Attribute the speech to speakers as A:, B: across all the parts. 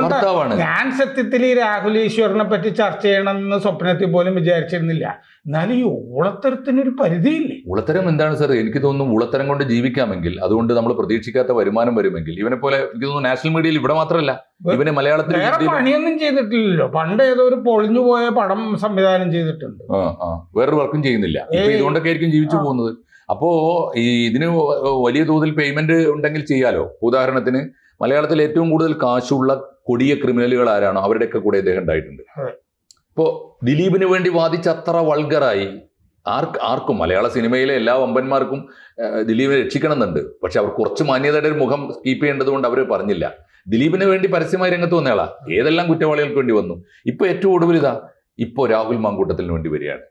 A: ഞാൻ സത്യത്തിൽ ഈ രാഹുൽ ഈശ്വറിനെ പറ്റി ചർച്ച ചെയ്യണമെന്ന് സ്വപ്നത്തിൽ പോലും വിചാരിച്ചിരുന്നില്ല. എന്നാലും ഈ ഊളത്തരത്തിനൊരു പരിധിയില്ലേ?
B: ഊളത്തരം എന്താണ് സാർ? എനിക്ക് തോന്നുന്നു ഊളത്തരം കൊണ്ട് ജീവിക്കാമെങ്കിൽ, അതുകൊണ്ട് നമ്മൾ പ്രതീക്ഷിക്കാത്ത വരുമാനം വരുമെങ്കിൽ, ഇവനെ പോലെ എനിക്ക് തോന്നുന്നു നാഷണൽ മീഡിയയിൽ ഇവിടെ മാത്രമല്ല, ഇവനെ മലയാളത്തിൽ
A: വേറെ പണിയൊന്നും ചെയ്തിട്ടില്ലല്ലോ. പണ്ട് ഏതോ ഒരു പൊളിഞ്ഞു പോയ പടം സംവിധാനം ചെയ്തിട്ടുണ്ട്.
B: വേറൊരു വർക്കും ചെയ്യുന്നില്ല. ഇതുകൊണ്ടൊക്കെ ആയിരിക്കും ജീവിച്ചു പോകുന്നത്. അപ്പോ ഇതിന് വലിയ തോതിൽ പേയ്മെന്റ് ഉണ്ടെങ്കിൽ ചെയ്യാലോ. ഉദാഹരണത്തിന് മലയാളത്തിൽ ഏറ്റവും കൂടുതൽ കാശുള്ള കൊടിയ ക്രിമിനലുകൾ ആരാണോ അവരുടെയൊക്കെ കൂടെ ഇദ്ദേഹം ഉണ്ടായിട്ടുണ്ട്. ഇപ്പോൾ ദിലീപിന് വേണ്ടി വാദിച്ച അത്ര വൾഗറായി ആർക്കും മലയാള സിനിമയിലെ എല്ലാ വമ്പന്മാർക്കും ദിലീപിനെ രക്ഷിക്കണമെന്നുണ്ട്. പക്ഷെ അവർ കുറച്ച് മാന്യതയുടെ ഒരു മുഖം കീപ്പ് ചെയ്യേണ്ടത് കൊണ്ട് അവർ പറഞ്ഞില്ല. ദിലീപിന് വേണ്ടി പരസ്യമായി രംഗത്ത് വന്നയാളാ ഏതെല്ലാം കുറ്റവാളികൾക്ക് വേണ്ടി വന്നു. ഇപ്പൊ ഏറ്റവും ഒടുവിൽ ഇപ്പോൾ രാഹുൽ മാങ്കൂട്ടത്തിന് വേണ്ടി വരികയാണ്.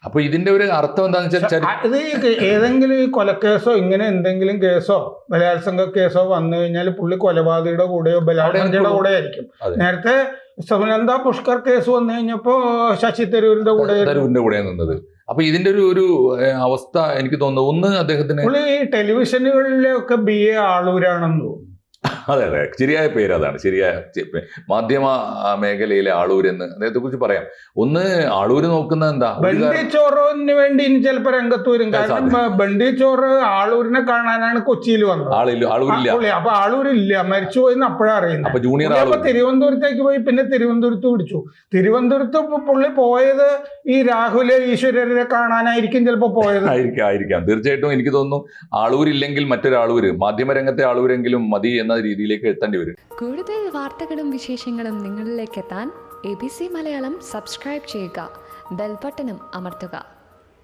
B: അപ്പൊ ഇതിന്റെ ഒരു അർത്ഥം എന്താണെന്ന് വെച്ചാൽ,
A: ഇത് ഏതെങ്കിലും കൊലക്കേസോ ഇങ്ങനെ എന്തെങ്കിലും കേസോ ബലാത്സംഗ കേസോ വന്നു കഴിഞ്ഞാൽ പുള്ളി കൊലപാതകയുടെ കൂടെയോ ബലാത്സംഗയുടെ കൂടെ ആയിരിക്കും. നേരത്തെ സുനന്ദ പുഷ്കർ കേസ് വന്നു കഴിഞ്ഞപ്പോ ശശി തരൂരിന്റെ
B: കൂടെ നിന്നത്. അപ്പൊ ഇതിന്റെ ഒരു അവസ്ഥ എനിക്ക് തോന്നുന്നു, ഒന്ന് അദ്ദേഹത്തിന്
A: പുള്ളി ടെലിവിഷനുകളിലൊക്കെ BA ആളൂരാണെന്ന് തോന്നുന്നു.
B: അതെ, ശരിയായ പേര് അതാണ്. ശരിയായ മാധ്യമ മേഖലയിലെ ആളൂരെന്ന് അദ്ദേഹത്തെ കുറിച്ച് പറയാം. ഒന്ന്, ആളൂര് നോക്കുന്നത് എന്താ,
A: ബണ്ടി ചോറിന് വേണ്ടി ഇനി ചിലപ്പോ രംഗത്ത് വരും. കാരണം ബണ്ടി ചോറ് ആളൂരിനെ കാണാനാണ് കൊച്ചിയിൽ വന്നത്.
B: ആളൂരില്ല.
A: അപ്പൊ ആളൂരില്ല, മരിച്ചുപോയെന്ന് അപ്പോഴാണ് അറിയുന്നത്.
B: അപ്പൊ ജൂനിയർ
A: തിരുവനന്തപുരത്തേക്ക് പോയി, പിന്നെ തിരുവനന്തപുരത്ത് പിടിച്ചു. തിരുവനന്തപുരത്ത് പുള്ളി പോയത് ഈ രാഹുൽ ഈശ്വരനെ കാണാനായിരിക്കും ചിലപ്പോ പോയത്.
B: ആയിരിക്കാം തീർച്ചയായിട്ടും. എനിക്ക് തോന്നുന്നു ആളൂരില്ലെങ്കിൽ മറ്റൊരാളൂര്, മാധ്യമരംഗത്തെ ആളൂരെങ്കിലും മതി എന്ന രീതിയിലേക്ക് എത്തേണ്ടി വരും.
C: കൂടുതൽ വാർത്തകളും വിശേഷങ്ങളും നിങ്ങളിലേക്ക് എത്താൻ ABC മലയാളം സബ്സ്ക്രൈബ് ചെയ്യുക, ബെൽ ബട്ടണും അമർത്തുക.